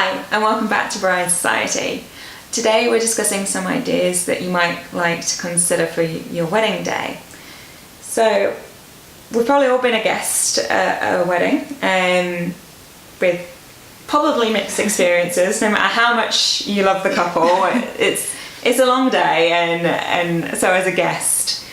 Hi, and welcome back to Bride Society. Today we're discussing some ideas that you might like to consider for your wedding day. So, we've probably all been a guest at a wedding, with probably mixed experiences. No matter how much you love the couple, it's a long day, and so as a guest,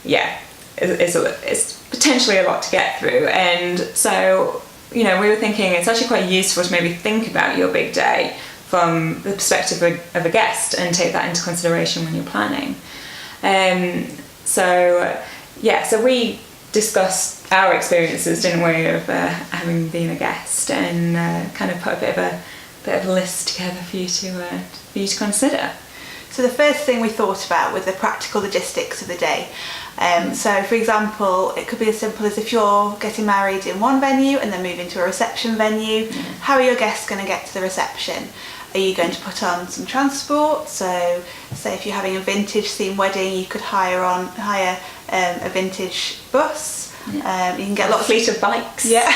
it's potentially a lot to get through. And so, we were thinking it's actually quite useful to maybe think about your big day from the perspective of a guest and take that into consideration when you're planning. So we discussed our experiences, didn't we, of having been a guest, and kind of put a bit of a list together for you to consider. So the first thing we thought about was the practical logistics of the day. So for example, it could be as simple as if you're getting married in one venue and then moving to a reception venue, how are your guests going to get to the reception? Are you going to put on some transport? So say if you're having a vintage themed wedding, you could hire a vintage bus. You can get lots of fleet of bikes. Yeah.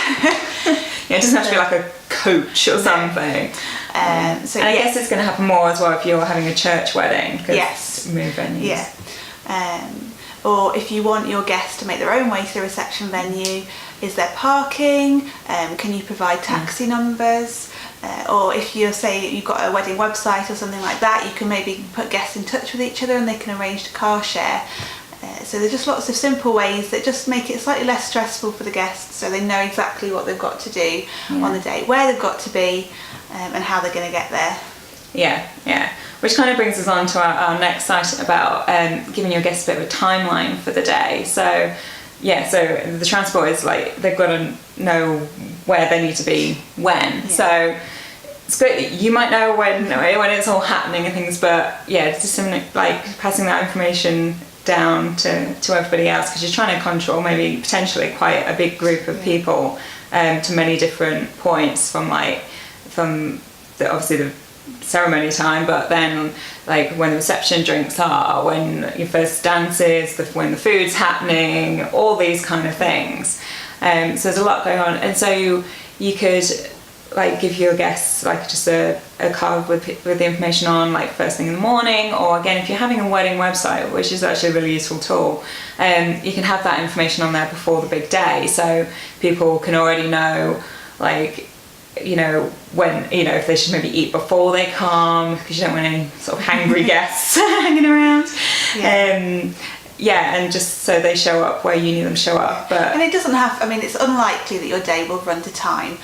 It doesn't have to be like a coach or something. I guess it's going to happen more as well if you're having a church wedding. Yes. Move venues. Yeah. Or if you want your guests to make their own way to the reception venue, is there parking? Can you provide taxi numbers? Or if you've got a wedding website or something like that, you can maybe put guests in touch with each other and they can arrange to car share. So there's just lots of simple ways that just make it slightly less stressful for the guests, so they know exactly what they've got to do on the day, where they've got to be, and how they're going to get there. Yeah. Which kind of brings us on to our next item about giving your guests a bit of a timeline for the day. So the transport is like they've got to know where they need to be when. Yeah. So it's great that you might know when it's all happening and things, but just like passing that information down to everybody else, because you're trying to control maybe potentially quite a big group of people to many different points from obviously the ceremony time, but then like when the reception drinks are, when your first dance is, when the food's happening, all these kind of things. So there's a lot going on, and so you could like give your guests like just a card with the information on, like first thing in the morning, or again if you're having a wedding website, which is actually a really useful tool, you can have that information on there before the big day, so people can already know like when if they should maybe eat before they come, because you don't want any sort of hangry guests hanging around. And just so they show up where you need them to show up. And it doesn't have, it's unlikely that your day will run to time,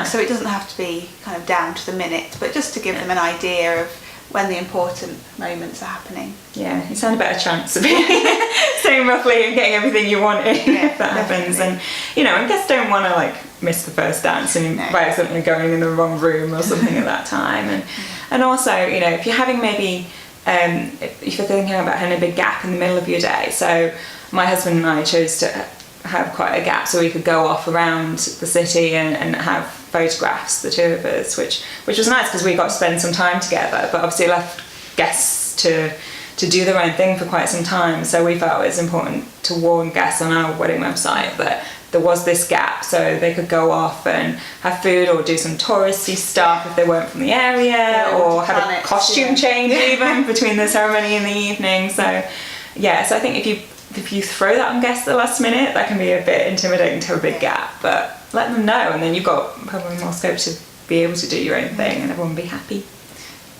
so it doesn't have to be kind of down to the minute, but just to give them an idea of when the important moments are happening. Yeah, you stand a better chance of staying roughly and getting everything you want in if that happens. And and guests don't want to like miss the first dance and by accidentally going in the wrong room or something at that time. And also, if you're having maybe if you're thinking about having a big gap in the middle of your day. So my husband and I chose to have quite a gap so we could go off around the city and have photographs, the two of us, which was nice because we got to spend some time together, but obviously left guests to do their own thing for quite some time. So we felt it was important to warn guests on our wedding website that there was this gap, so they could go off and have food or do some touristy stuff if they weren't from the area, or have a costume change even between the ceremony and the evening. So I think if you throw that on guests at the last minute, that can be a bit intimidating to have a big gap, but let them know, and then you've got probably more scope to be able to do your own thing and everyone will be happy.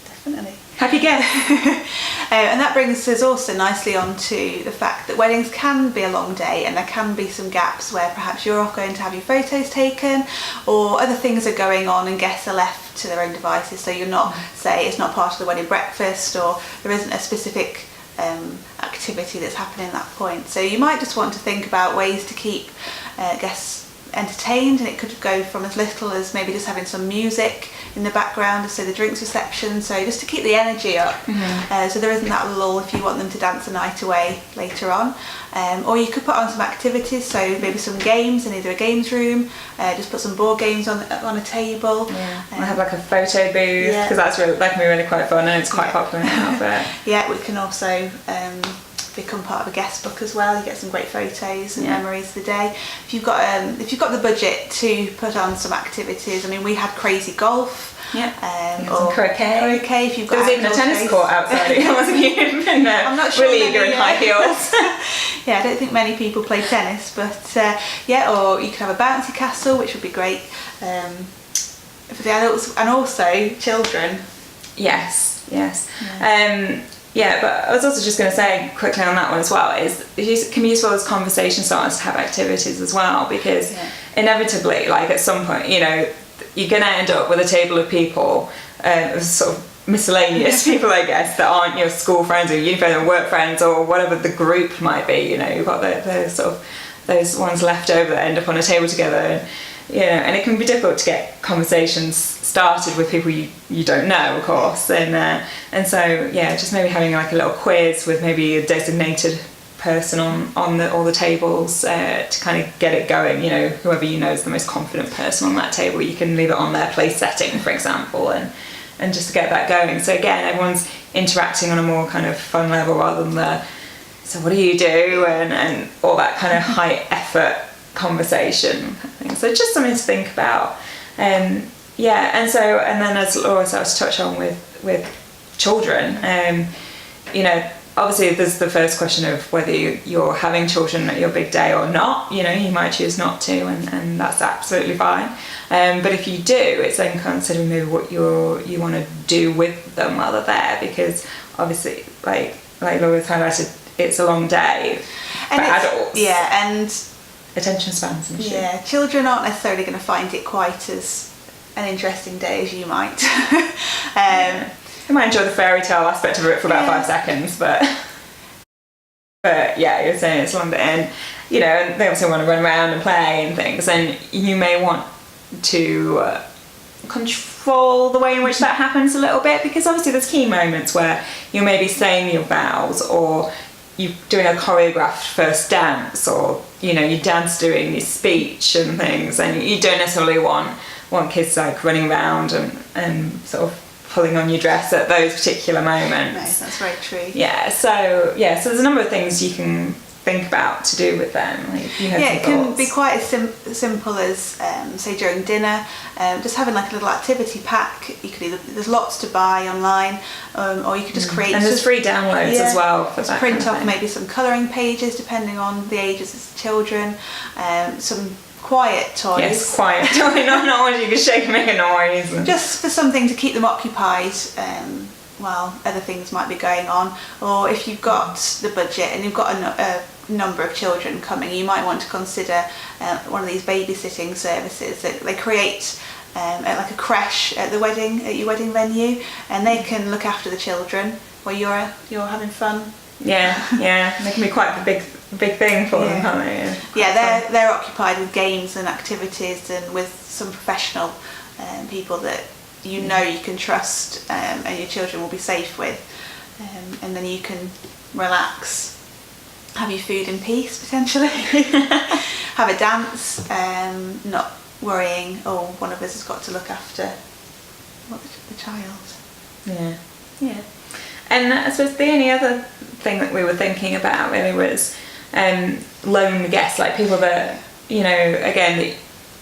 Definitely. Happy guests. And that brings us also nicely on to the fact that weddings can be a long day, and there can be some gaps where perhaps you're off going to have your photos taken, or other things are going on and guests are left to their own devices, so you're not, say it's not part of the wedding breakfast, or there isn't a specific activity that's happening at that point. So you might just want to think about ways to keep guests entertained, and it could go from as little as maybe just having some music in the background, so the drinks reception, so just to keep the energy up, so there isn't that lull if you want them to dance the night away later on. Or you could put on some activities, so maybe some games in either a games room, just put some board games on a table. I have like a photo booth, because that can be really quite fun, and it's quite popular now. But we can also become part of a guest book as well. You get some great photos and memories of the day. If you've got the budget to put on some activities, I mean, we had crazy golf. Yeah. Or croquet. If you've got there was even a tennis court outside. It wasn't even. I'm not sure. Really eager in high heels. Yeah, I don't think many people play tennis, but or you could have a bouncy castle, which would be great for the adults and also children. Yes. But I was also just going to say quickly on that one as well, is it can be useful as conversation starters to have activities as well, because inevitably, like at some point, you're going to end up with a table of people, sort of miscellaneous people, I guess, that aren't your school friends or uni friends or work friends or whatever the group might be. You've got the sort of those ones left over that end up on a table together, and it can be difficult to get conversations started with people you don't know, of course, and so just maybe having like a little quiz with maybe a designated person on all the tables to kind of get it going. Whoever is the most confident person on that table, you can leave it on their place setting, for example, and just to get that going. So again, everyone's interacting on a more kind of fun level rather than so what do you do and all that kind of high effort conversation thing. So just something to think about. And then as Laura started to touch on with children, obviously there's the first question of whether you're having children at your big day or not. You might choose not to, and that's absolutely fine. But if you do, it's then considering maybe what you want to do with them while they're there, because obviously, like Laura's highlighted, it's a long day for adults. Yeah, and attention spans and shit. Yeah, children aren't necessarily going to find it quite as an interesting day as you might. I might enjoy the fairy tale aspect of it for about 5 seconds, but you're saying it's a long day, and and they also want to run around and play and things, and you may want to control the way in which that happens a little bit, because obviously there's key moments where you're maybe saying your vows, or you're doing a choreographed first dance, or your dance doing your speech and things, and you don't necessarily want kids like running around and sort of pulling on your dress at those particular moments. No, that's very true. So there's a number of things you can think about to do with them. It can be quite as simple as say during dinner, just having like a little activity pack. You could there's lots to buy online, or you could just create. And there's free downloads as well. For that print kind of off thing. Maybe some colouring pages depending on the ages of the children. Some quiet toys. Yes, quiet toy. Not ones you can shake and make a noise. Just for something to keep them occupied while other things might be going on. Or if you've got the budget and you've got a number of children coming, you might want to consider one of these babysitting services that they create like a creche at your wedding venue, and they can look after the children while you're having fun. Yeah, they can be quite a big thing for them, can't they? They're occupied with games and activities and with some professional people that you can trust, and your children will be safe with, and then you can relax, have your food in peace potentially, have a dance, not worrying, one of us has got to look after the child. Yeah. And I suppose the only other thing that we were thinking about really was lone guests, like people that again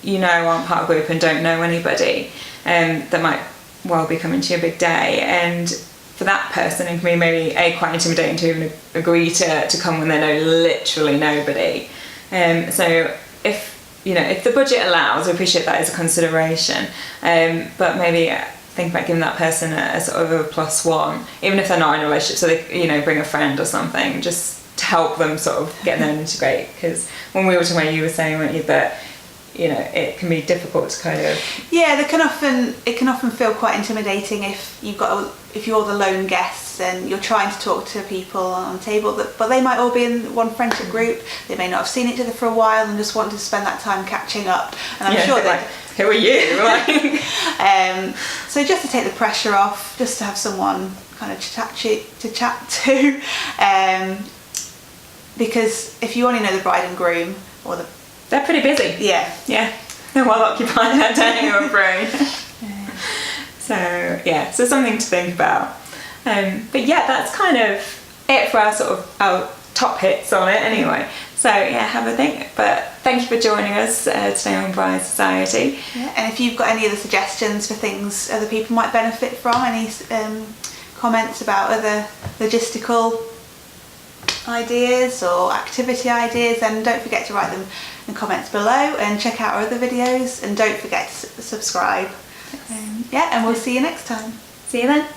that aren't part of a group and don't know anybody, that might well be coming to your big day, and for that person it can be maybe quite intimidating to even agree to come when they know literally nobody. So if the budget allows, I appreciate that as a consideration, but maybe think about giving that person a sort of a +1, even if they're not in a relationship, so they bring a friend or something, just to help them sort of get them integrate. Because when we were talking about, you were saying, weren't you, that it can be difficult to kind of it can often feel quite intimidating if you're the lone guest and you're trying to talk to people on the table, but they might all be in one friendship group. They may not have seen each other for a while and just want to spend that time catching up, and I'm sure that who are you? So just to take the pressure off, just to have someone kind of to chat to, because if you only know the bride and groom, they're pretty busy. Yeah. They're well occupied that day, I'm afraid. So something to think about. But that's kind of it for our sort of our top hits on it anyway. So yeah, have a think. But thank you for joining us today on Bias Society. Yeah, and if you've got any other suggestions for things other people might benefit from, any comments about other logistical ideas or activity ideas, then don't forget to write them in comments below, and check out our other videos, and don't forget to subscribe. Yeah, and we'll see you next time. See you then.